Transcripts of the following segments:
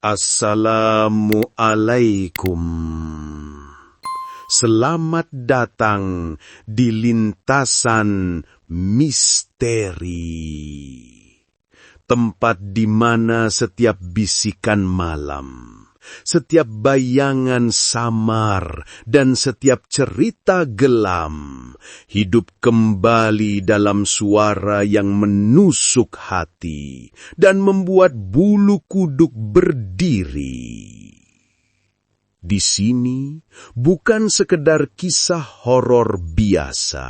Assalamualaikum. Selamat datang di lintasan misteri. Tempat di mana setiap bisikan malam, setiap bayangan samar, dan setiap cerita gelam hidup kembali dalam suara yang menusuk hati dan membuat bulu kuduk berdiri. Di sini bukan sekedar kisah horor biasa,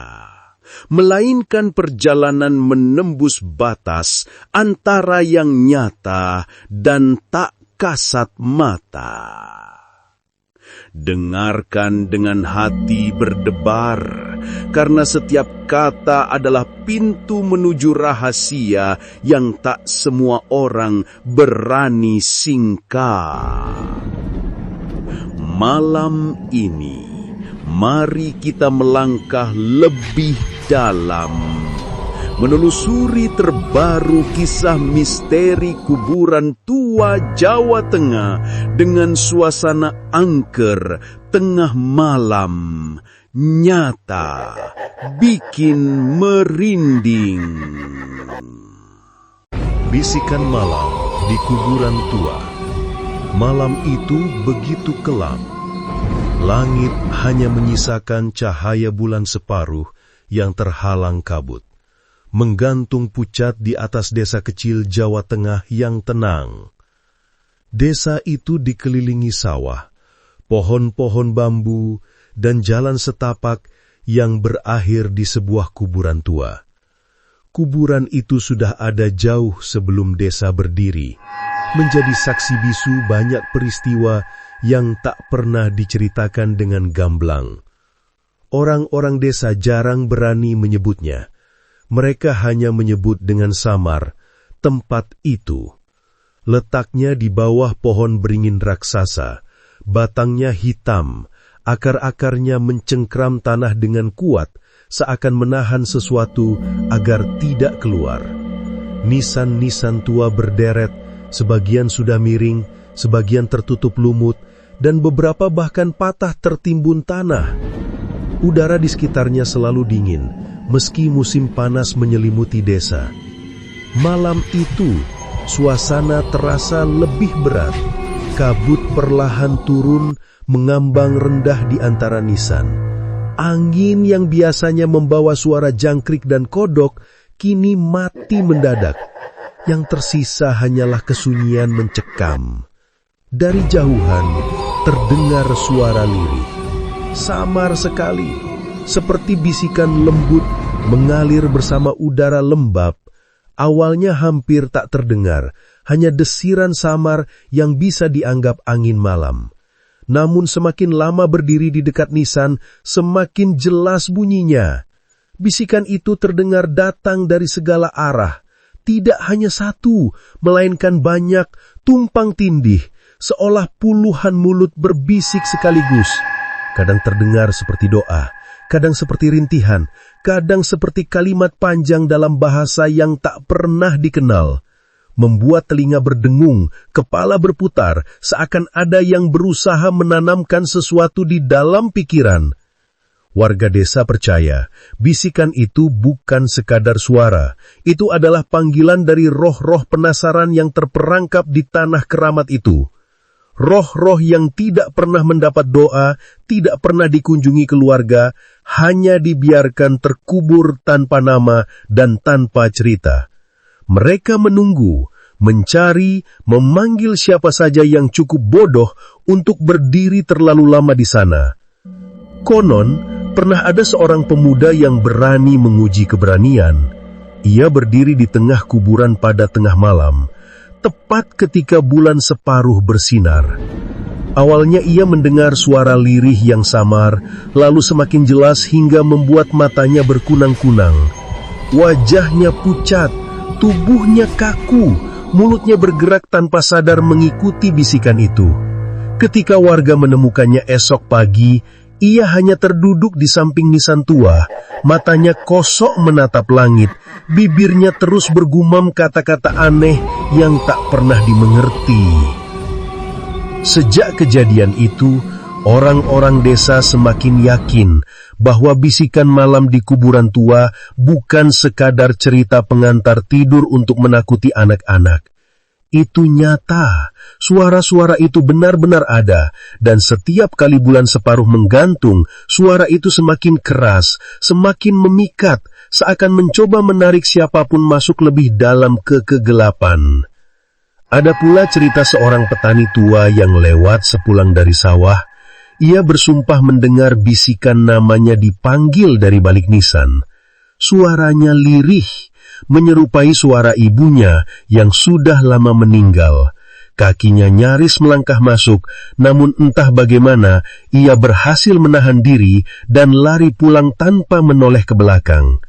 melainkan perjalanan menembus batas antara yang nyata dan tak kasat mata. Dengarkan dengan hati berdebar, karena setiap kata adalah pintu menuju rahasia yang tak semua orang berani singkap. Malam ini, mari kita melangkah lebih dalam, menelusuri terbaru kisah misteri kuburan tua Jawa Tengah dengan suasana angker tengah malam, nyata, bikin merinding. Bisikan malam di kuburan tua. Malam itu begitu kelam. Langit hanya menyisakan cahaya bulan separuh yang terhalang kabut, menggantung pucat di atas desa kecil Jawa Tengah yang tenang. Desa itu dikelilingi sawah, pohon-pohon bambu, dan jalan setapak yang berakhir di sebuah kuburan tua. Kuburan itu sudah ada jauh sebelum desa berdiri, menjadi saksi bisu banyak peristiwa yang tak pernah diceritakan dengan gamblang. Orang-orang desa jarang berani menyebutnya. Mereka hanya menyebut dengan samar tempat itu. Letaknya di bawah pohon beringin raksasa, batangnya hitam, akar-akarnya mencengkram tanah dengan kuat, seakan menahan sesuatu agar tidak keluar. Nisan-nisan tua berderet, sebagian sudah miring, sebagian tertutup lumut, dan beberapa bahkan patah tertimbun tanah. Udara di sekitarnya selalu dingin, meski musim panas menyelimuti desa. Malam itu, suasana terasa lebih berat. Kabut perlahan turun, mengambang rendah di antara nisan. Angin yang biasanya membawa suara jangkrik dan kodok, kini mati mendadak. Yang tersisa hanyalah kesunyian mencekam. Dari jauhan, terdengar suara lirih. Samar sekali, seperti bisikan lembut mengalir bersama udara lembab. Awalnya hampir tak terdengar, hanya desiran samar yang bisa dianggap angin malam. Namun semakin lama berdiri di dekat nisan, semakin jelas bunyinya. Bisikan itu terdengar datang dari segala arah. Tidak hanya satu, melainkan banyak, tumpang tindih, seolah puluhan mulut berbisik sekaligus. Kadang terdengar seperti doa, kadang seperti rintihan, kadang seperti kalimat panjang dalam bahasa yang tak pernah dikenal. Membuat telinga berdengung, kepala berputar, seakan ada yang berusaha menanamkan sesuatu di dalam pikiran. Warga desa percaya, bisikan itu bukan sekadar suara. Itu adalah panggilan dari roh-roh penasaran yang terperangkap di tanah keramat itu. Roh-roh yang tidak pernah mendapat doa, tidak pernah dikunjungi keluarga, hanya dibiarkan terkubur tanpa nama dan tanpa cerita. Mereka menunggu, mencari, memanggil siapa saja yang cukup bodoh untuk berdiri terlalu lama di sana. Konon, pernah ada seorang pemuda yang berani menguji keberanian. Ia berdiri di tengah kuburan pada tengah malam, tepat ketika bulan separuh bersinar. Awalnya ia mendengar suara lirih yang samar, lalu semakin jelas hingga membuat matanya berkunang-kunang. Wajahnya pucat, tubuhnya kaku, mulutnya bergerak tanpa sadar mengikuti bisikan itu. Ketika warga menemukannya esok pagi, ia hanya terduduk di samping nisan tua, matanya kosok menatap langit, bibirnya terus bergumam kata-kata aneh yang tak pernah dimengerti. Sejak kejadian itu, orang-orang desa semakin yakin bahwa bisikan malam di kuburan tua bukan sekadar cerita pengantar tidur untuk menakuti anak-anak. Itu nyata, suara-suara itu benar-benar ada, dan setiap kali bulan separuh menggantung, suara itu semakin keras, semakin memikat, seakan mencoba menarik siapapun masuk lebih dalam ke kegelapan. Ada pula cerita seorang petani tua yang lewat sepulang dari sawah. Ia bersumpah mendengar bisikan namanya dipanggil dari balik nisan. Suaranya lirih, menyerupai suara ibunya yang sudah lama meninggal. Kakinya nyaris melangkah masuk, namun entah bagaimana ia berhasil menahan diri dan lari pulang tanpa menoleh ke belakang.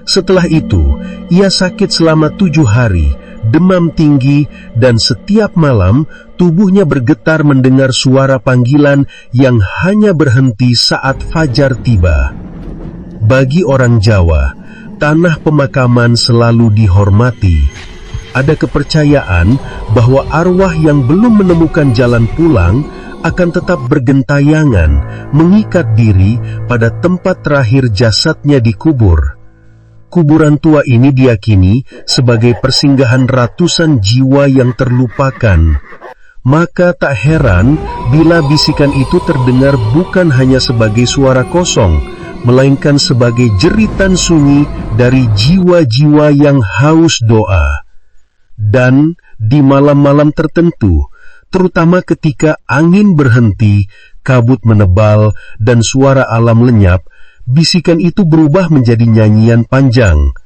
Setelah itu, ia sakit selama 7 hari, demam tinggi, dan setiap malam tubuhnya bergetar mendengar suara panggilan yang hanya berhenti saat fajar tiba. Bagi orang Jawa, tanah pemakaman selalu dihormati. Ada kepercayaan bahwa arwah yang belum menemukan jalan pulang akan tetap bergentayangan, mengikat diri pada tempat terakhir jasadnya dikubur. Kuburan tua ini diyakini sebagai persinggahan ratusan jiwa yang terlupakan. Maka tak heran bila bisikan itu terdengar bukan hanya sebagai suara kosong, melainkan sebagai jeritan sunyi dari jiwa-jiwa yang haus doa. Dan di malam-malam tertentu, terutama ketika angin berhenti, kabut menebal, dan suara alam lenyap, bisikan itu berubah menjadi nyanyian panjang.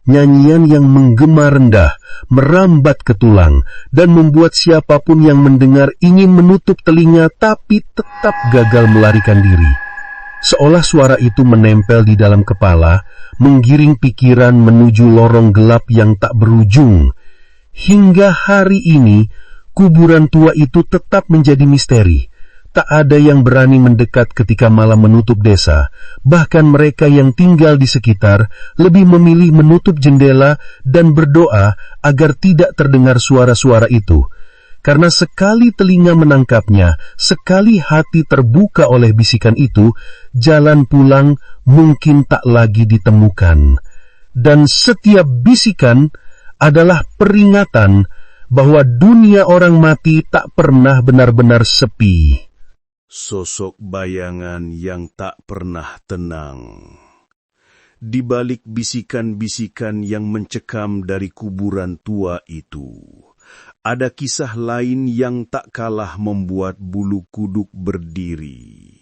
Nyanyian yang menggema rendah, merambat ke tulang, dan membuat siapapun yang mendengar ingin menutup telinga tapi tetap gagal melarikan diri. Seolah suara itu menempel di dalam kepala, menggiring pikiran menuju lorong gelap yang tak berujung. Hingga hari ini, kuburan tua itu tetap menjadi misteri. Tak ada yang berani mendekat ketika malam menutup desa. Bahkan mereka yang tinggal di sekitar lebih memilih menutup jendela dan berdoa agar tidak terdengar suara-suara itu. Karena sekali telinga menangkapnya, sekali hati terbuka oleh bisikan itu, jalan pulang mungkin tak lagi ditemukan. Dan setiap bisikan adalah peringatan bahwa dunia orang mati tak pernah benar-benar sepi. Sosok bayangan yang tak pernah tenang. Di balik bisikan-bisikan yang mencekam dari kuburan tua itu, ada kisah lain yang tak kalah membuat bulu kuduk berdiri.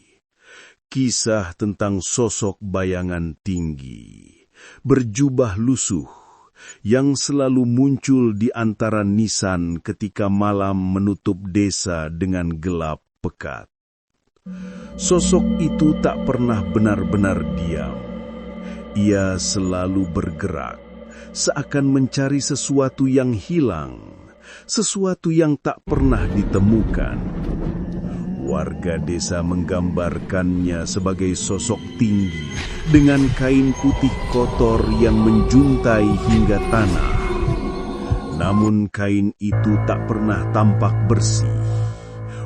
Kisah tentang sosok bayangan tinggi, berjubah lusuh, yang selalu muncul di antara nisan ketika malam menutup desa dengan gelap pekat. Sosok itu tak pernah benar-benar diam. Ia selalu bergerak, seakan mencari sesuatu yang hilang, sesuatu yang tak pernah ditemukan. Warga desa menggambarkannya sebagai sosok tinggi dengan kain putih kotor yang menjuntai hingga tanah. Namun kain itu tak pernah tampak bersih.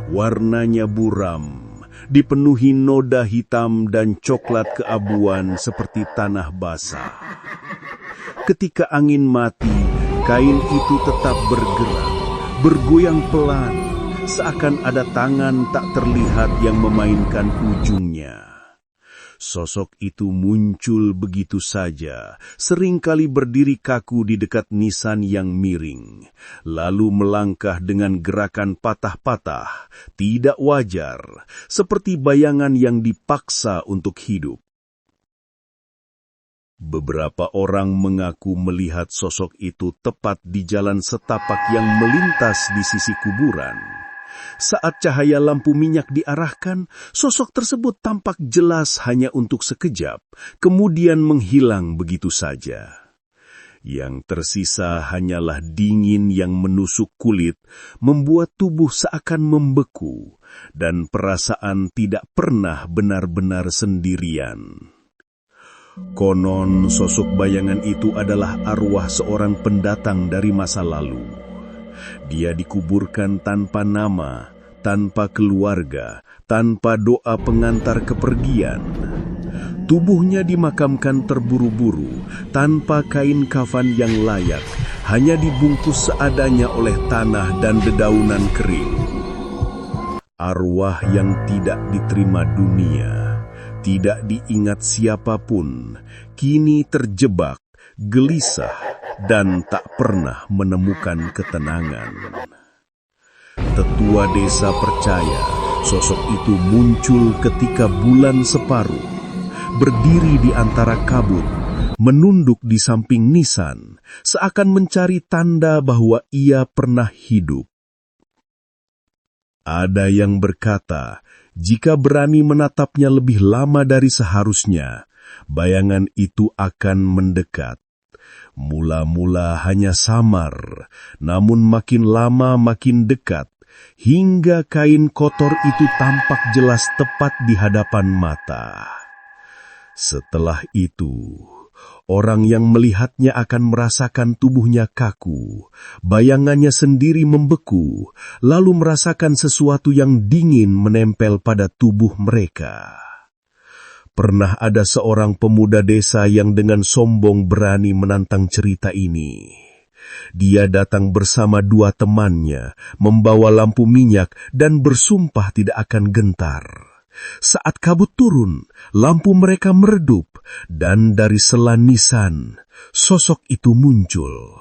Warnanya buram, dipenuhi noda hitam dan coklat keabuan seperti tanah basah. Ketika angin mati, kain itu tetap bergerak, bergoyang pelan, seakan ada tangan tak terlihat yang memainkan ujungnya. Sosok itu muncul begitu saja, seringkali berdiri kaku di dekat nisan yang miring, lalu melangkah dengan gerakan patah-patah, tidak wajar, seperti bayangan yang dipaksa untuk hidup. Beberapa orang mengaku melihat sosok itu tepat di jalan setapak yang melintas di sisi kuburan. Saat cahaya lampu minyak diarahkan, sosok tersebut tampak jelas hanya untuk sekejap, kemudian menghilang begitu saja. Yang tersisa hanyalah dingin yang menusuk kulit, membuat tubuh seakan membeku, dan perasaan tidak pernah benar-benar sendirian. Konon sosok bayangan itu adalah arwah seorang pendatang dari masa lalu. Dia dikuburkan tanpa nama, tanpa keluarga, tanpa doa pengantar kepergian. Tubuhnya dimakamkan terburu-buru, tanpa kain kafan yang layak, hanya dibungkus seadanya oleh tanah dan dedaunan kering. Arwah yang tidak diterima dunia, tidak diingat siapapun, kini terjebak, gelisah, dan tak pernah menemukan ketenangan. Tetua desa percaya sosok itu muncul ketika bulan separuh, berdiri di antara kabut, menunduk di samping nisan, seakan mencari tanda bahwa ia pernah hidup. Ada yang berkata, jika berani menatapnya lebih lama dari seharusnya, bayangan itu akan mendekat. Mula-mula hanya samar, namun makin lama makin dekat, hingga kain kotor itu tampak jelas tepat di hadapan mata. Setelah itu, orang yang melihatnya akan merasakan tubuhnya kaku, bayangannya sendiri membeku, lalu merasakan sesuatu yang dingin menempel pada tubuh mereka. Pernah ada seorang pemuda desa yang dengan sombong berani menantang cerita ini. Dia datang bersama 2 temannya, membawa lampu minyak dan bersumpah tidak akan gentar. Saat kabut turun, lampu mereka meredup, dan dari sela nisan, sosok itu muncul.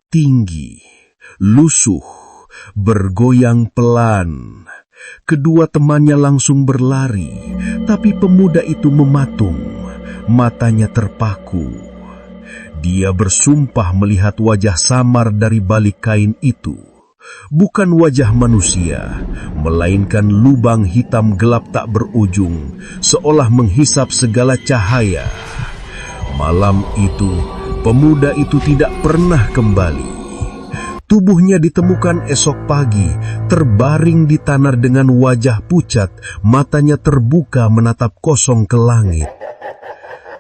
Tinggi, lusuh, bergoyang pelan. Kedua temannya langsung berlari, tapi pemuda itu mematung, matanya terpaku. Dia bersumpah melihat wajah samar dari balik kain itu. Bukan wajah manusia, melainkan lubang hitam gelap tak berujung, seolah menghisap segala cahaya. Malam itu, pemuda itu tidak pernah kembali. Tubuhnya ditemukan esok pagi, terbaring di tanah dengan wajah pucat, matanya terbuka menatap kosong ke langit.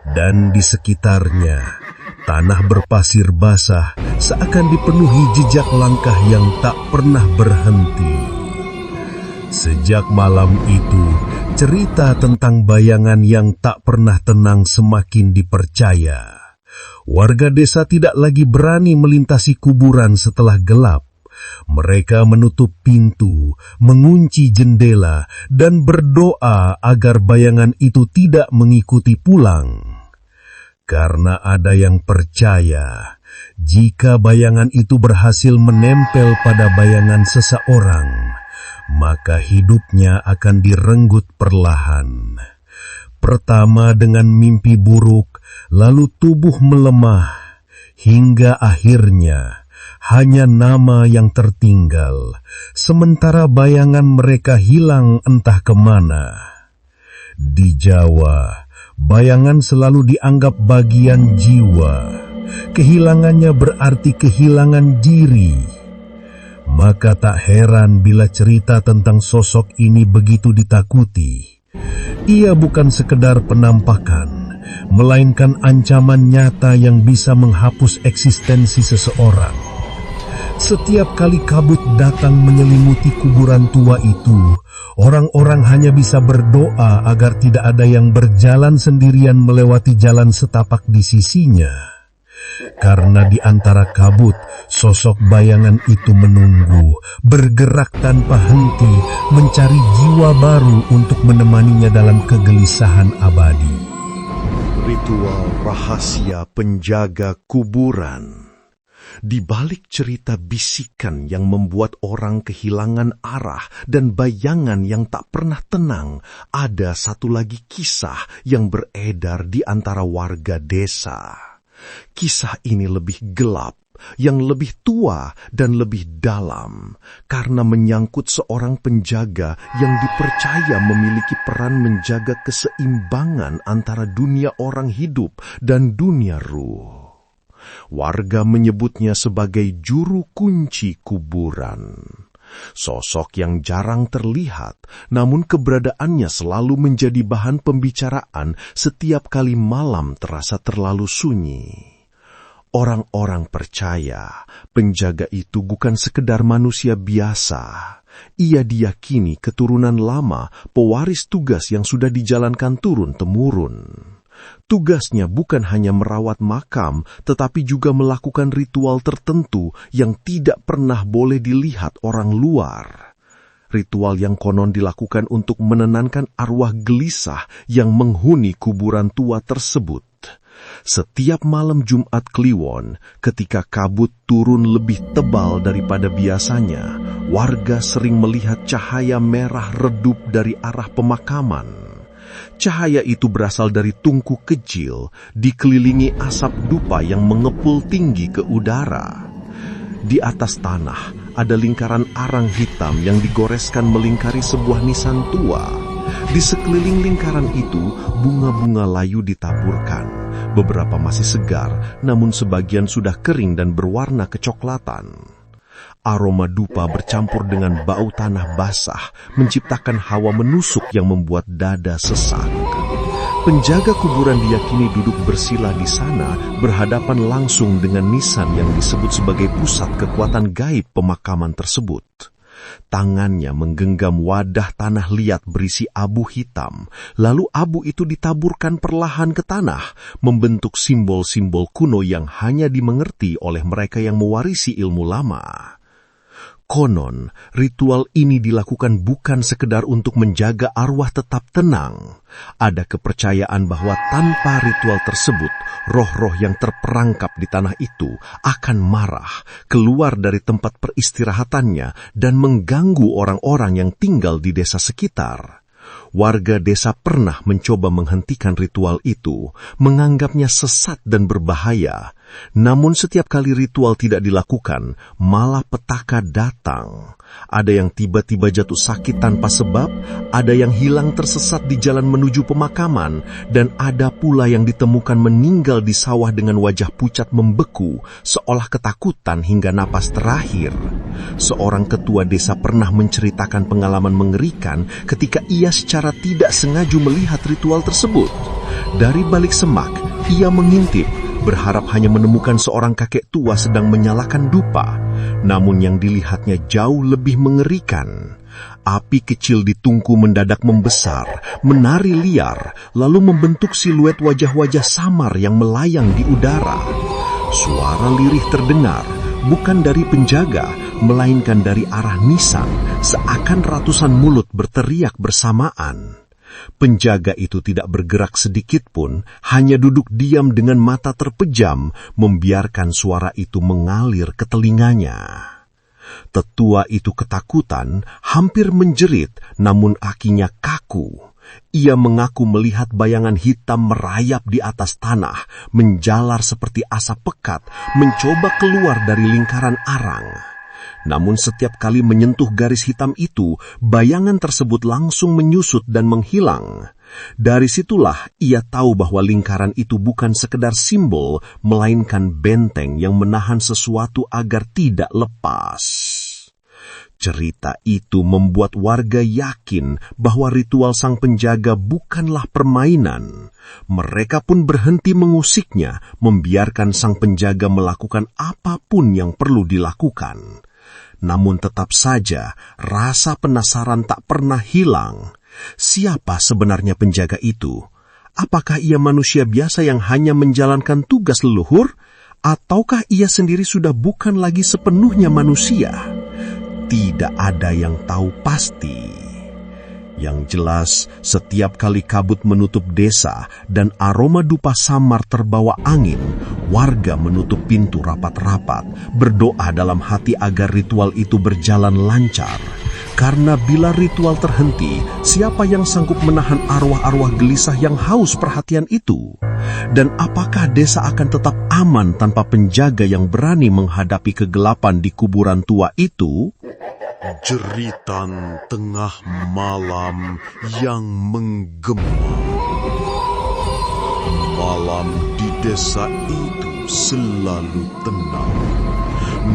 Dan di sekitarnya, tanah berpasir basah seakan dipenuhi jejak langkah yang tak pernah berhenti. Sejak malam itu, cerita tentang bayangan yang tak pernah tenang semakin dipercaya. Warga desa tidak lagi berani melintasi kuburan setelah gelap. Mereka menutup pintu, mengunci jendela, dan berdoa agar bayangan itu tidak mengikuti pulang. Karena ada yang percaya, jika bayangan itu berhasil menempel pada bayangan seseorang, maka hidupnya akan direnggut perlahan. Pertama dengan mimpi buruk, lalu tubuh melemah, hingga akhirnya hanya nama yang tertinggal, sementara bayangan mereka hilang entah kemana. Di Jawa, bayangan selalu dianggap bagian jiwa. Kehilangannya berarti kehilangan diri. Maka tak heran bila cerita tentang sosok ini begitu ditakuti. Ia bukan sekedar penampakan, melainkan ancaman nyata yang bisa menghapus eksistensi seseorang. Setiap kali kabut datang menyelimuti kuburan tua itu, orang-orang hanya bisa berdoa agar tidak ada yang berjalan sendirian melewati jalan setapak di sisinya. Karena di antara kabut, sosok bayangan itu menunggu, bergerak tanpa henti, mencari jiwa baru untuk menemaninya dalam kegelisahan abadi. Ritual rahasia penjaga kuburan. Di balik cerita bisikan yang membuat orang kehilangan arah dan bayangan yang tak pernah tenang, ada satu lagi kisah yang beredar di antara warga desa. Kisah ini lebih gelap, yang lebih tua dan lebih dalam, karena menyangkut seorang penjaga yang dipercaya memiliki peran menjaga keseimbangan antara dunia orang hidup dan dunia ruh. Warga menyebutnya sebagai juru kunci kuburan. Sosok yang jarang terlihat, namun keberadaannya selalu menjadi bahan pembicaraan setiap kali malam terasa terlalu sunyi. Orang-orang percaya penjaga itu bukan sekedar manusia biasa. Ia diyakini keturunan lama, pewaris tugas yang sudah dijalankan turun-temurun. Tugasnya bukan hanya merawat makam, tetapi juga melakukan ritual tertentu yang tidak pernah boleh dilihat orang luar. Ritual yang konon dilakukan untuk menenangkan arwah gelisah yang menghuni kuburan tua tersebut. Setiap malam Jumat Kliwon, ketika kabut turun lebih tebal daripada biasanya, warga sering melihat cahaya merah redup dari arah pemakaman. Cahaya itu berasal dari tungku kecil, dikelilingi asap dupa yang mengepul tinggi ke udara. Di atas tanah ada lingkaran arang hitam yang digoreskan melingkari sebuah nisan tua. Di sekeliling lingkaran itu, bunga-bunga layu ditaburkan. Beberapa masih segar, namun sebagian sudah kering dan berwarna kecoklatan. Aroma dupa bercampur dengan bau tanah basah, menciptakan hawa menusuk yang membuat dada sesak. Penjaga kuburan diyakini duduk bersila di sana, berhadapan langsung dengan nisan yang disebut sebagai pusat kekuatan gaib pemakaman tersebut. Tangannya menggenggam wadah tanah liat berisi abu hitam, lalu abu itu ditaburkan perlahan ke tanah, membentuk simbol-simbol kuno yang hanya dimengerti oleh mereka yang mewarisi ilmu lama. Konon, ritual ini dilakukan bukan sekedar untuk menjaga arwah tetap tenang. Ada kepercayaan bahwa tanpa ritual tersebut, roh-roh yang terperangkap di tanah itu akan marah, keluar dari tempat peristirahatannya, dan mengganggu orang-orang yang tinggal di desa sekitar. Warga desa pernah mencoba menghentikan ritual itu, menganggapnya sesat dan berbahaya. Namun setiap kali ritual tidak dilakukan, malah petaka datang. Ada yang tiba-tiba jatuh sakit tanpa sebab, ada yang hilang tersesat di jalan menuju pemakaman, dan ada pula yang ditemukan meninggal di sawah dengan wajah pucat membeku, seolah ketakutan hingga napas terakhir. Seorang ketua desa pernah menceritakan pengalaman mengerikan ketika ia secara tidak sengaja melihat ritual tersebut. Dari balik semak, ia mengintip, berharap hanya menemukan seorang kakek tua sedang menyalakan dupa. Namun yang dilihatnya jauh lebih mengerikan. Api kecil di tungku mendadak membesar, menari liar, lalu membentuk siluet wajah-wajah samar yang melayang di udara. Suara lirih terdengar, bukan dari penjaga, melainkan dari arah nisan, seakan ratusan mulut berteriak bersamaan. Penjaga itu tidak bergerak sedikit pun, hanya duduk diam dengan mata terpejam, membiarkan suara itu mengalir ke telinganya. Tetua itu ketakutan, hampir menjerit, namun kakinya kaku. Ia mengaku melihat bayangan hitam merayap di atas tanah, menjalar seperti asap pekat, mencoba keluar dari lingkaran arang. Namun setiap kali menyentuh garis hitam itu, bayangan tersebut langsung menyusut dan menghilang. Dari situlah ia tahu bahwa lingkaran itu bukan sekedar simbol, melainkan benteng yang menahan sesuatu agar tidak lepas. Cerita itu membuat warga yakin bahwa ritual sang penjaga bukanlah permainan. Mereka pun berhenti mengusiknya, membiarkan sang penjaga melakukan apapun yang perlu dilakukan. Namun tetap saja, rasa penasaran tak pernah hilang. Siapa sebenarnya penjaga itu? Apakah ia manusia biasa yang hanya menjalankan tugas leluhur? Ataukah ia sendiri sudah bukan lagi sepenuhnya manusia? Tidak ada yang tahu pasti. Yang jelas, setiap kali kabut menutup desa dan aroma dupa samar terbawa angin, warga menutup pintu rapat-rapat, berdoa dalam hati agar ritual itu berjalan lancar. Karena bila ritual terhenti, siapa yang sanggup menahan arwah-arwah gelisah yang haus perhatian itu? Dan apakah desa akan tetap aman tanpa penjaga yang berani menghadapi kegelapan di kuburan tua itu? Jeritan tengah malam yang menggema. Malam di desa itu selalu tenang.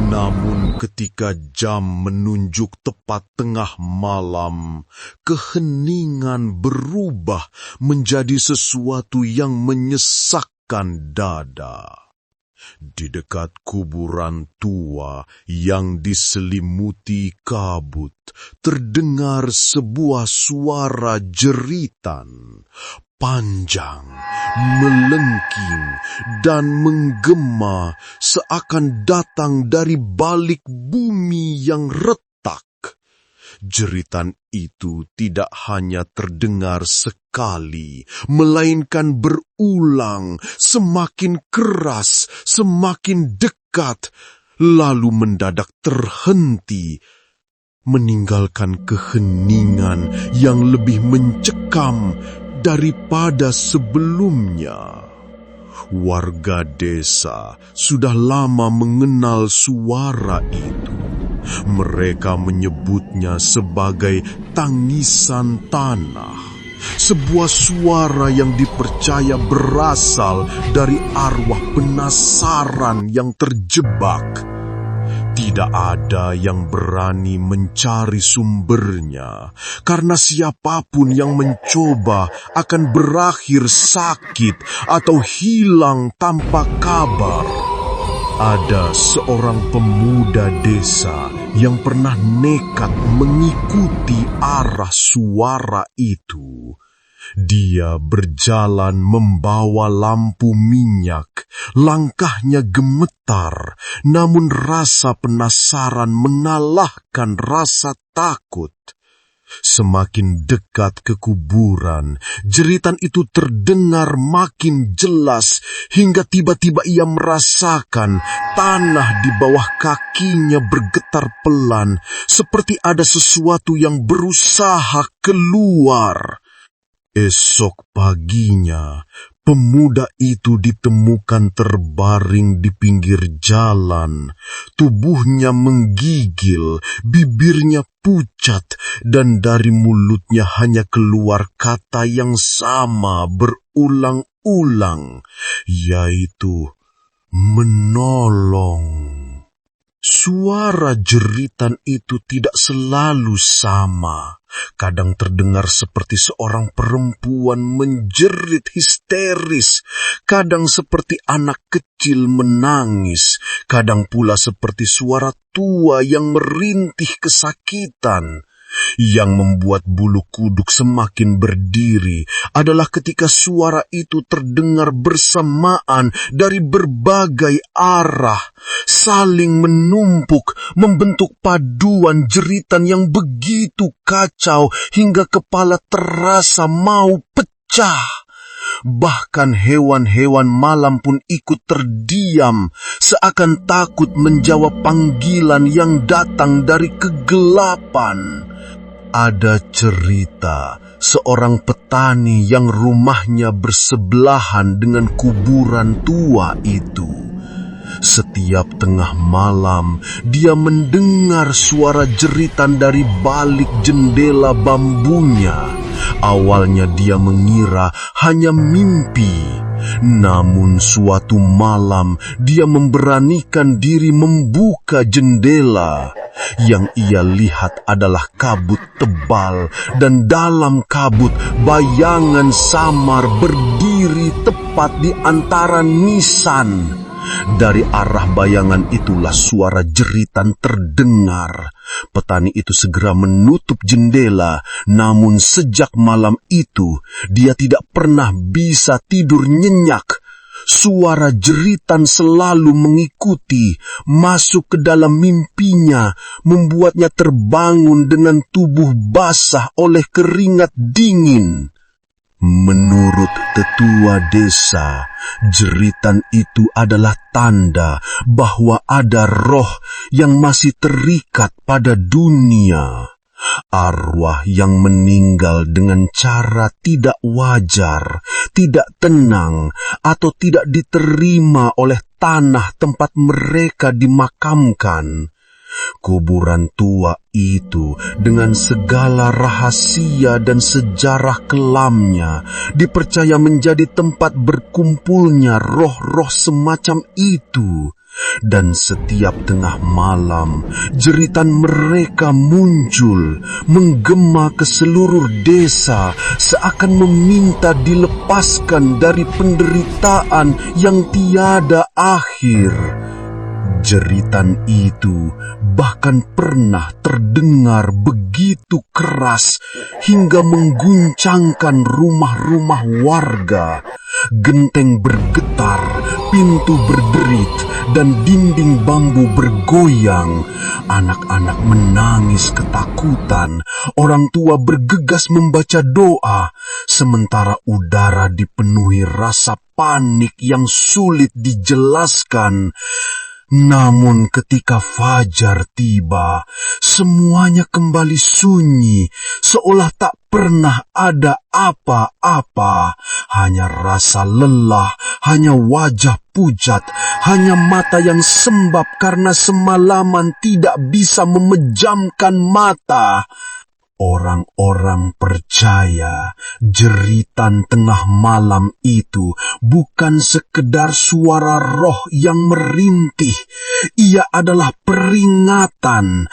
Namun ketika jam menunjuk tepat tengah malam, keheningan berubah menjadi sesuatu yang menyesakkan dada. Di dekat kuburan tua yang diselimuti kabut, terdengar sebuah suara jeritan, panjang, melengking, dan menggema seakan datang dari balik bumi yang retak. Jeritan itu tidak hanya terdengar sekali, melainkan berulang, semakin keras, semakin dekat, lalu mendadak terhenti, meninggalkan keheningan yang lebih mencekam daripada sebelumnya. Warga desa sudah lama mengenal suara itu. Mereka menyebutnya sebagai tangisan tanah, sebuah suara yang dipercaya berasal dari arwah penasaran yang terjebak. Tidak ada yang berani mencari sumbernya, karena siapapun yang mencoba akan berakhir sakit atau hilang tanpa kabar. Ada seorang pemuda desa yang pernah nekat mengikuti arah suara itu. Dia berjalan membawa lampu minyak, langkahnya gemetar, namun rasa penasaran mengalahkan rasa takut. Semakin dekat ke kuburan, jeritan itu terdengar makin jelas hingga tiba-tiba ia merasakan tanah di bawah kakinya bergetar pelan, seperti ada sesuatu yang berusaha keluar. Esok paginya, pemuda itu ditemukan terbaring di pinggir jalan. Tubuhnya menggigil, bibirnya pucat, dan dari mulutnya hanya keluar kata yang sama berulang-ulang, yaitu menolong. Suara jeritan itu tidak selalu sama. Kadang terdengar seperti seorang perempuan menjerit histeris, kadang seperti anak kecil menangis, kadang pula seperti suara tua yang merintih kesakitan. Yang membuat bulu kuduk semakin berdiri adalah ketika suara itu terdengar bersamaan dari berbagai arah, saling menumpuk, membentuk paduan jeritan yang begitu kacau hingga kepala terasa mau pecah. Bahkan hewan-hewan malam pun ikut terdiam, seakan takut menjawab panggilan yang datang dari kegelapan. Ada cerita seorang petani yang rumahnya bersebelahan dengan kuburan tua itu. Setiap tengah malam, dia mendengar suara jeritan dari balik jendela bambunya. Awalnya dia mengira hanya mimpi. Namun suatu malam, dia memberanikan diri membuka jendela. Yang ia lihat adalah kabut tebal, dan dalam kabut bayangan samar berdiri tepat di antara nisan. Dari arah bayangan itulah suara jeritan terdengar. Petani itu segera menutup jendela, namun sejak malam itu dia tidak pernah bisa tidur nyenyak. Suara jeritan selalu mengikuti, masuk ke dalam mimpinya, membuatnya terbangun dengan tubuh basah oleh keringat dingin. Menurut tetua desa, jeritan itu adalah tanda bahwa ada roh yang masih terikat pada dunia. Arwah yang meninggal dengan cara tidak wajar, tidak tenang, atau tidak diterima oleh tanah tempat mereka dimakamkan. Kuburan tua itu dengan segala rahasia dan sejarah kelamnya dipercaya menjadi tempat berkumpulnya roh-roh semacam itu. Dan setiap tengah malam, jeritan mereka muncul, menggema ke seluruh desa, seakan meminta dilepaskan dari penderitaan yang tiada akhir. Jeritan itu bahkan pernah terdengar begitu keras hingga mengguncangkan rumah-rumah warga. Genteng bergetar, pintu berderit, dan dinding bambu bergoyang. Anak-anak menangis ketakutan, orang tua bergegas membaca doa, sementara udara dipenuhi rasa panik yang sulit dijelaskan. Namun ketika fajar tiba, semuanya kembali sunyi, seolah tak pernah ada apa-apa. Hanya rasa lelah, hanya wajah pucat, hanya mata yang sembab karena semalaman tidak bisa memejamkan mata. Orang-orang percaya jeritan tengah malam itu bukan sekedar suara roh yang merintih. Ia adalah peringatan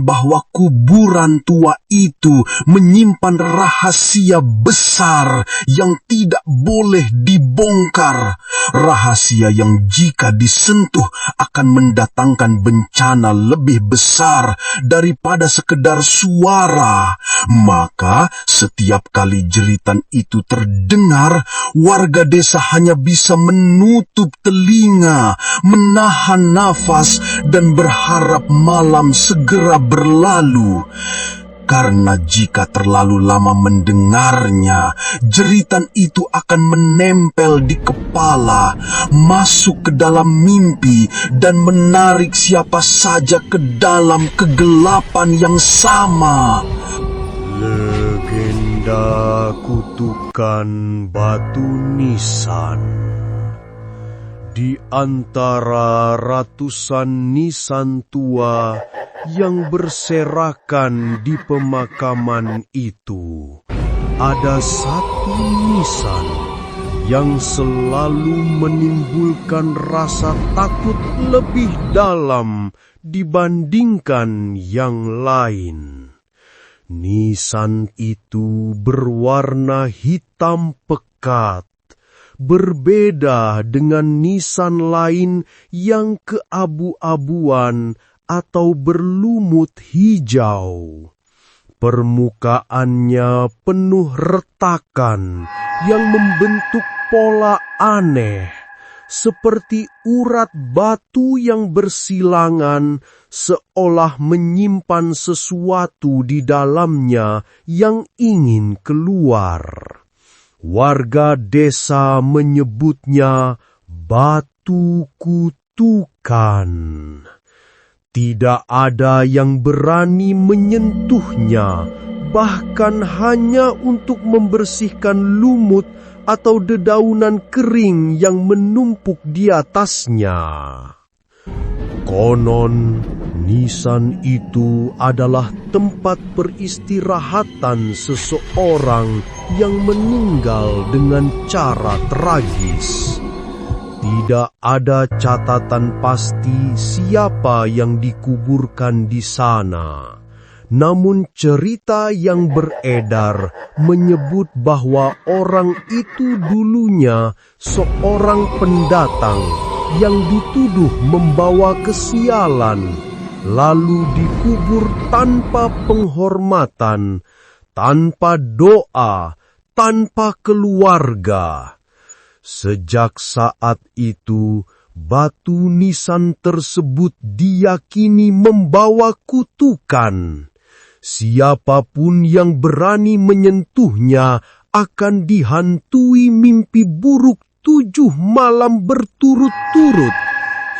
bahwa kuburan tua itu menyimpan rahasia besar yang tidak boleh dibongkar. Rahasia yang jika disentuh akan mendatangkan bencana lebih besar daripada sekedar suara. Maka setiap kali jeritan itu terdengar, warga desa hanya bisa menutup telinga, menahan nafas, dan berharap malam segera berlalu. Karena jika terlalu lama mendengarnya, jeritan itu akan menempel di kepala, masuk ke dalam mimpi, dan menarik siapa saja ke dalam kegelapan yang sama. Legenda kutukan batu nisan. Di antara ratusan nisan tua yang berserakan di pemakaman itu, ada satu nisan yang selalu menimbulkan rasa takut lebih dalam dibandingkan yang lain. Nisan itu berwarna hitam pekat, berbeda dengan nisan lain yang keabu-abuan atau berlumut hijau. Permukaannya penuh retakan yang membentuk pola aneh, seperti urat batu yang bersilangan, seolah menyimpan sesuatu di dalamnya yang ingin keluar. Warga desa menyebutnya batu kutukan. Tidak ada yang berani menyentuhnya, bahkan hanya untuk membersihkan lumut atau dedaunan kering yang menumpuk di atasnya. Konon, nisan itu adalah tempat peristirahatan seseorang yang meninggal dengan cara tragis. Tidak ada catatan pasti siapa yang dikuburkan di sana. Namun cerita yang beredar menyebut bahwa orang itu dulunya seorang pendatang yang dituduh membawa kesialan, lalu dikubur tanpa penghormatan, tanpa doa, tanpa keluarga. Sejak saat itu, batu nisan tersebut diyakini membawa kutukan. Siapapun yang berani menyentuhnya akan dihantui mimpi buruk 7 malam berturut-turut,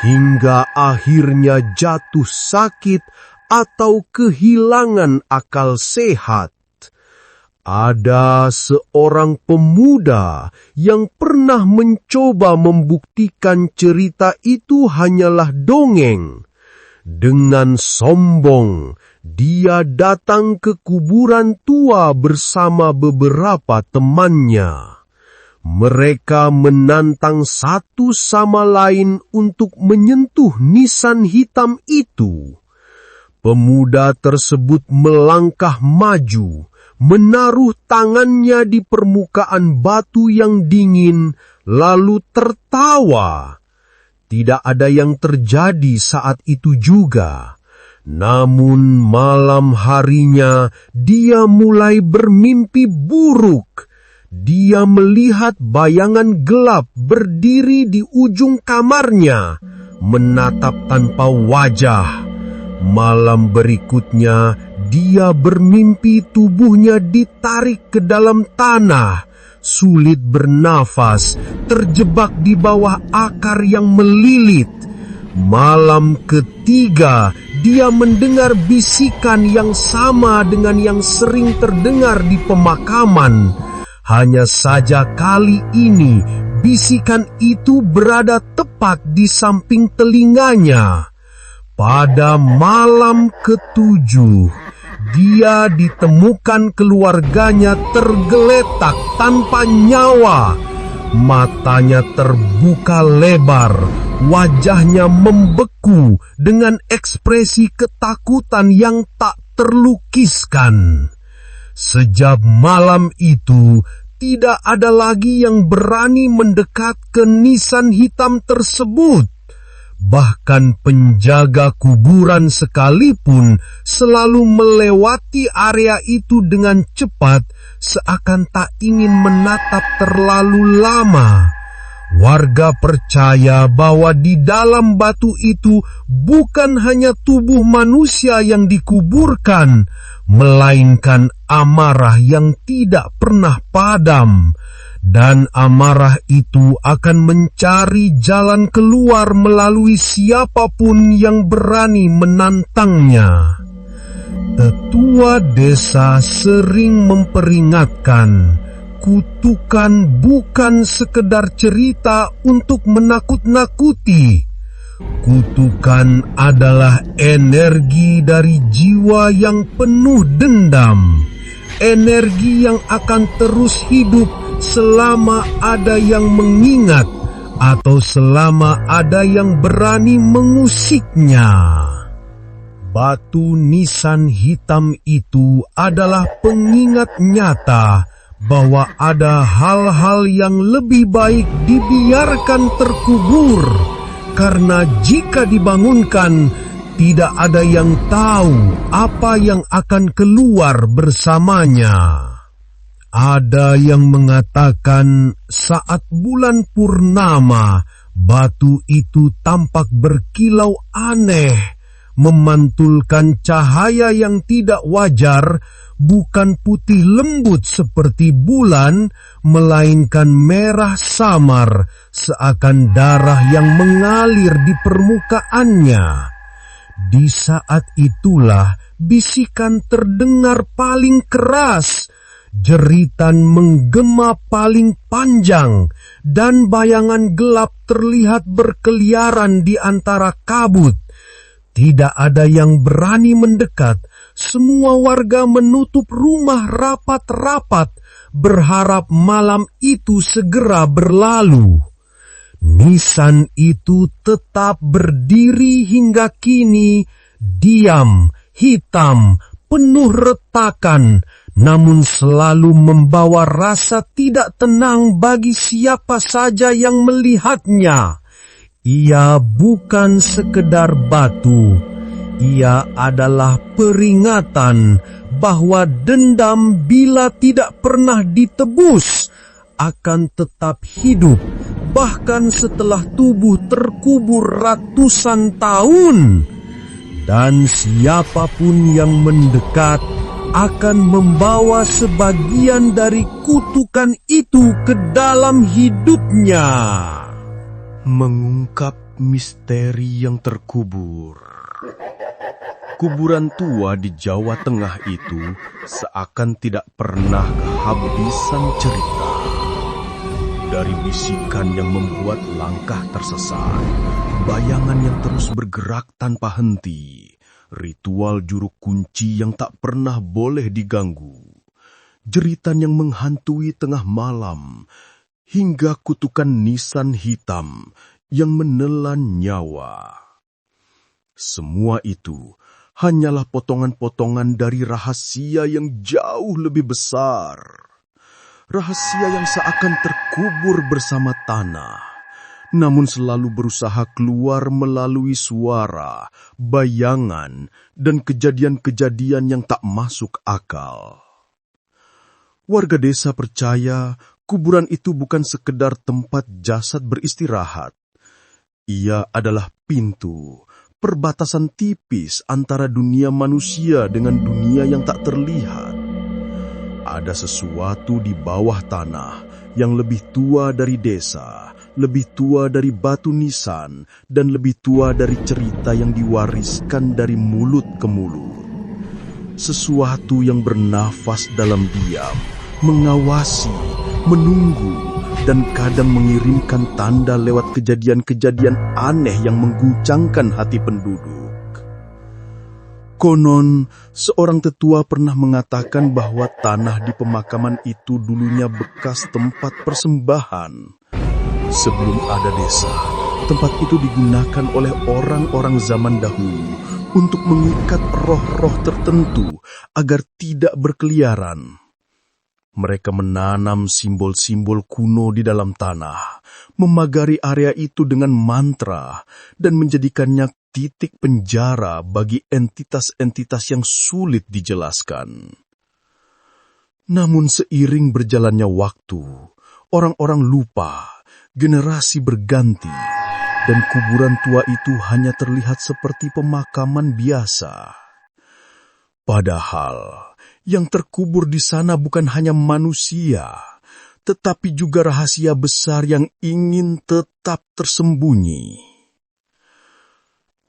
hingga akhirnya jatuh sakit atau kehilangan akal sehat. Ada seorang pemuda yang pernah mencoba membuktikan cerita itu hanyalah dongeng. Dengan sombong, dia datang ke kuburan tua bersama beberapa temannya. Mereka menantang satu sama lain untuk menyentuh nisan hitam itu. Pemuda tersebut melangkah maju, menaruh tangannya di permukaan batu yang dingin, lalu tertawa. Tidak ada yang terjadi saat itu juga. Namun malam harinya dia mulai bermimpi buruk. Dia melihat bayangan gelap berdiri di ujung kamarnya, menatap tanpa wajah. Malam berikutnya, dia bermimpi tubuhnya ditarik ke dalam tanah, sulit bernafas, terjebak di bawah akar yang melilit. Malam ketiga, dia mendengar bisikan yang sama dengan yang sering terdengar di pemakaman. Hanya saja kali ini, bisikan itu berada tepat di samping telinganya. Pada malam ketujuh, dia ditemukan keluarganya tergeletak tanpa nyawa. Matanya terbuka lebar, wajahnya membeku dengan ekspresi ketakutan yang tak terlukiskan. Sejak malam itu, tidak ada lagi yang berani mendekat ke nisan hitam tersebut. Bahkan penjaga kuburan sekalipun selalu melewati area itu dengan cepat, seakan tak ingin menatap terlalu lama. Warga percaya bahwa di dalam batu itu bukan hanya tubuh manusia yang dikuburkan, melainkan amarah yang tidak pernah padam. Dan amarah itu akan mencari jalan keluar melalui siapapun yang berani menantangnya. Tetua desa sering memperingatkan, kutukan bukan sekedar cerita untuk menakut-nakuti. Kutukan adalah energi dari jiwa yang penuh dendam, energi yang akan terus hidup selama ada yang mengingat atau selama ada yang berani mengusiknya. Batu nisan hitam itu adalah pengingat nyata bahwa ada hal-hal yang lebih baik dibiarkan terkubur, karena jika dibangunkan, tidak ada yang tahu apa yang akan keluar bersamanya. Ada yang mengatakan saat bulan purnama, batu itu tampak berkilau aneh, memantulkan cahaya yang tidak wajar, bukan putih lembut seperti bulan, melainkan merah samar, seakan darah yang mengalir di permukaannya. Di saat itulah bisikan terdengar paling keras, jeritan menggema paling panjang, dan bayangan gelap terlihat berkeliaran di antara kabut. Tidak ada yang berani mendekat. Semua warga menutup rumah rapat-rapat, berharap malam itu segera berlalu. Nisan itu tetap berdiri hingga kini, diam, hitam, penuh retakan, namun selalu membawa rasa tidak tenang bagi siapa saja yang melihatnya. Ia bukan sekedar batu, ia adalah peringatan bahwa dendam bila tidak pernah ditebus akan tetap hidup, bahkan setelah tubuh terkubur ratusan tahun. Dan siapapun yang mendekat akan membawa sebagian dari kutukan itu ke dalam hidupnya. Mengungkap misteri yang terkubur. Kuburan tua di Jawa Tengah itu seakan tidak pernah kehabisan cerita. Dari bisikan yang membuat langkah tersesat, bayangan yang terus bergerak tanpa henti, ritual juru kunci yang tak pernah boleh diganggu, jeritan yang menghantui tengah malam, hingga kutukan nisan hitam yang menelan nyawa. Semua itu hanyalah potongan-potongan dari rahasia yang jauh lebih besar. Rahasia yang seakan terkubur bersama tanah, namun selalu berusaha keluar melalui suara, bayangan, dan kejadian-kejadian yang tak masuk akal. Warga desa percaya kuburan itu bukan sekedar tempat jasad beristirahat. Ia adalah pintu, perbatasan tipis antara dunia manusia dengan dunia yang tak terlihat. Ada sesuatu di bawah tanah yang lebih tua dari desa, lebih tua dari batu nisan, dan lebih tua dari cerita yang diwariskan dari mulut ke mulut. Sesuatu yang bernafas dalam diam, mengawasi, menunggu, dan kadang mengirimkan tanda lewat kejadian-kejadian aneh yang mengguncangkan hati penduduk. Konon, seorang tetua pernah mengatakan bahwa tanah di pemakaman itu dulunya bekas tempat persembahan. Sebelum ada desa, tempat itu digunakan oleh orang-orang zaman dahulu untuk mengikat roh-roh tertentu agar tidak berkeliaran. Mereka menanam simbol-simbol kuno di dalam tanah, memagari area itu dengan mantra, dan menjadikannya titik penjara bagi entitas-entitas yang sulit dijelaskan. Namun seiring berjalannya waktu, orang-orang lupa, generasi berganti, dan kuburan tua itu hanya terlihat seperti pemakaman biasa. Padahal, yang terkubur di sana bukan hanya manusia, tetapi juga rahasia besar yang ingin tetap tersembunyi.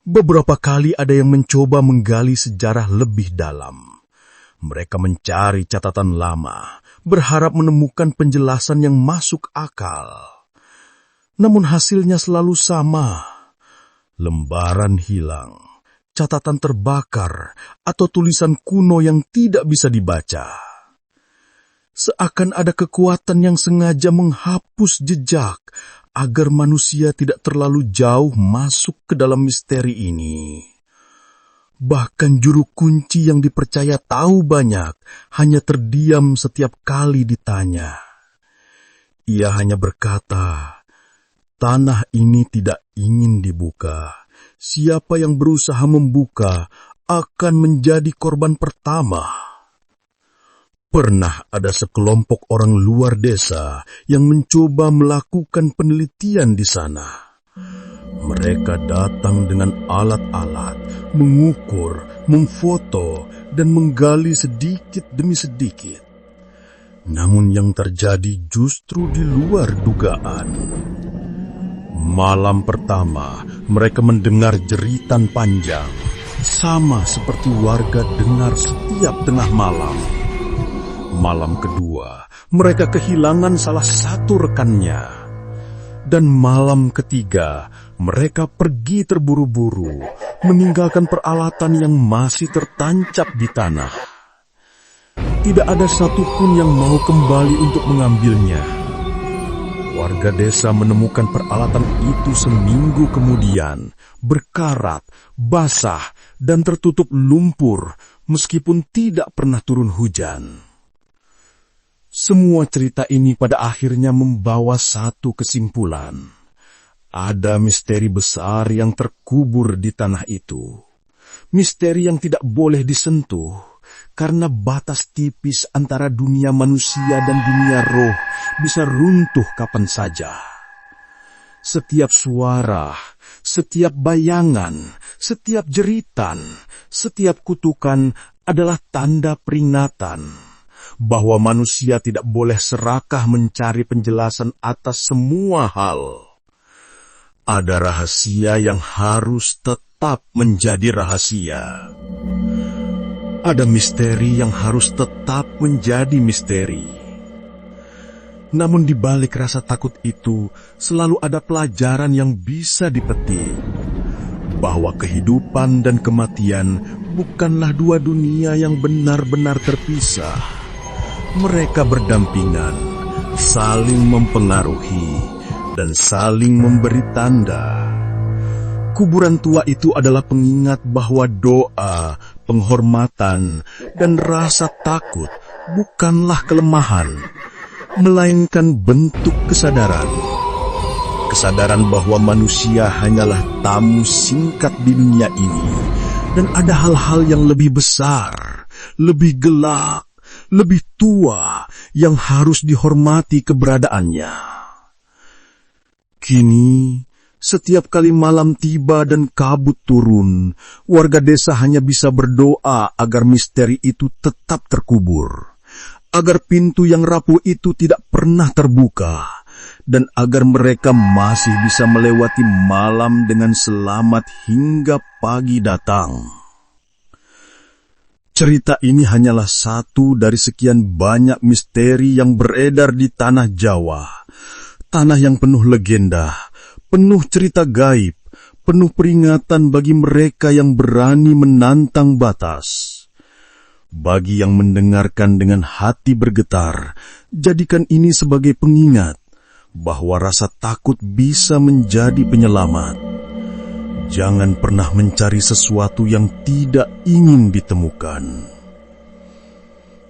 Beberapa kali ada yang mencoba menggali sejarah lebih dalam. Mereka mencari catatan lama, berharap menemukan penjelasan yang masuk akal. Namun hasilnya selalu sama. Lembaran hilang, catatan terbakar, atau tulisan kuno yang tidak bisa dibaca. Seakan ada kekuatan yang sengaja menghapus jejak agar manusia tidak terlalu jauh masuk ke dalam misteri ini. Bahkan juru kunci yang dipercaya tahu banyak hanya terdiam setiap kali ditanya. Ia hanya berkata, "Tanah ini tidak ingin dibuka. Siapa yang berusaha membuka akan menjadi korban pertama." Pernah ada sekelompok orang luar desa yang mencoba melakukan penelitian di sana. Mereka datang dengan alat-alat, mengukur, memfoto, dan menggali sedikit demi sedikit. Namun yang terjadi justru di luar dugaan. Malam pertama, mereka mendengar jeritan panjang, sama seperti warga dengar setiap tengah malam. Malam kedua, mereka kehilangan salah satu rekannya. Dan malam ketiga, mereka pergi terburu-buru, meninggalkan peralatan yang masih tertancap di tanah. Tidak ada satupun yang mau kembali untuk mengambilnya. Warga desa menemukan peralatan itu seminggu kemudian, berkarat, basah, dan tertutup lumpur, meskipun tidak pernah turun hujan. Semua cerita ini pada akhirnya membawa satu kesimpulan. Ada misteri besar yang terkubur di tanah itu. Misteri yang tidak boleh disentuh, karena batas tipis antara dunia manusia dan dunia roh bisa runtuh kapan saja. Setiap suara, setiap bayangan, setiap jeritan, setiap kutukan adalah tanda peringatan bahwa manusia tidak boleh serakah mencari penjelasan atas semua hal. Ada rahasia yang harus tetap menjadi rahasia. Ada misteri yang harus tetap menjadi misteri. Namun di balik rasa takut itu, selalu ada pelajaran yang bisa dipetik. Bahwa kehidupan dan kematian bukanlah dua dunia yang benar-benar terpisah. Mereka berdampingan, saling mempengaruhi, dan saling memberi tanda. Kuburan tua itu adalah pengingat bahwa doa, penghormatan, dan rasa takut bukanlah kelemahan, melainkan bentuk kesadaran. Kesadaran bahwa manusia hanyalah tamu singkat di dunia ini, dan ada hal-hal yang lebih besar, lebih gelap, lebih tua yang harus dihormati keberadaannya. Kini, setiap kali malam tiba dan kabut turun, warga desa hanya bisa berdoa agar misteri itu tetap terkubur, agar pintu yang rapuh itu tidak pernah terbuka, dan agar mereka masih bisa melewati malam dengan selamat hingga pagi datang. Cerita ini hanyalah satu dari sekian banyak misteri yang beredar di tanah Jawa, tanah yang penuh legenda, penuh cerita gaib, penuh peringatan bagi mereka yang berani menantang batas. Bagi yang mendengarkan dengan hati bergetar, jadikan ini sebagai pengingat bahwa rasa takut bisa menjadi penyelamat. Jangan pernah mencari sesuatu yang tidak ingin ditemukan.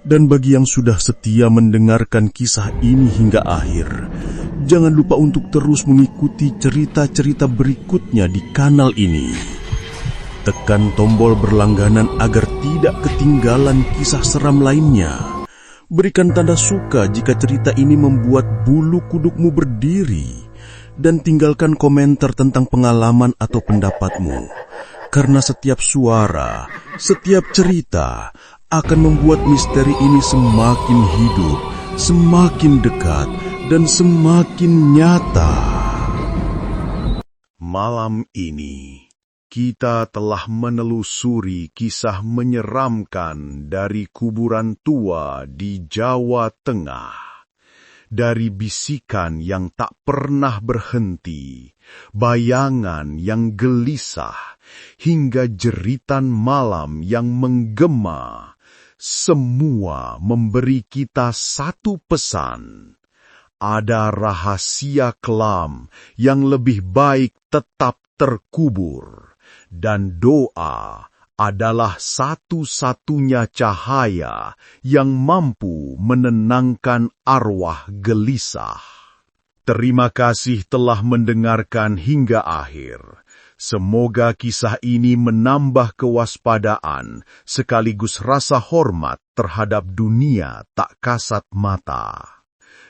Dan bagi yang sudah setia mendengarkan kisah ini hingga akhir, jangan lupa untuk terus mengikuti cerita-cerita berikutnya di kanal ini. Tekan tombol berlangganan agar tidak ketinggalan kisah seram lainnya. Berikan tanda suka jika cerita ini membuat bulu kudukmu berdiri, dan tinggalkan komentar tentang pengalaman atau pendapatmu. Karena setiap suara, setiap cerita akan membuat misteri ini semakin hidup, semakin dekat, dan semakin nyata. Malam ini, kita telah menelusuri kisah menyeramkan dari kuburan tua di Jawa Tengah. Dari bisikan yang tak pernah berhenti, bayangan yang gelisah, hingga jeritan malam yang menggema, semua memberi kita satu pesan. Ada rahasia kelam yang lebih baik tetap terkubur. Dan doa adalah satu-satunya cahaya yang mampu menenangkan arwah gelisah. Terima kasih telah mendengarkan hingga akhir. Semoga kisah ini menambah kewaspadaan sekaligus rasa hormat terhadap dunia tak kasat mata.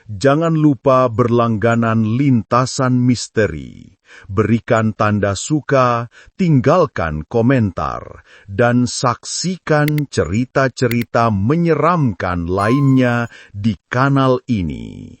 Jangan lupa berlangganan Lintasan Misteri. Berikan tanda suka, tinggalkan komentar, dan saksikan cerita-cerita menyeramkan lainnya di kanal ini.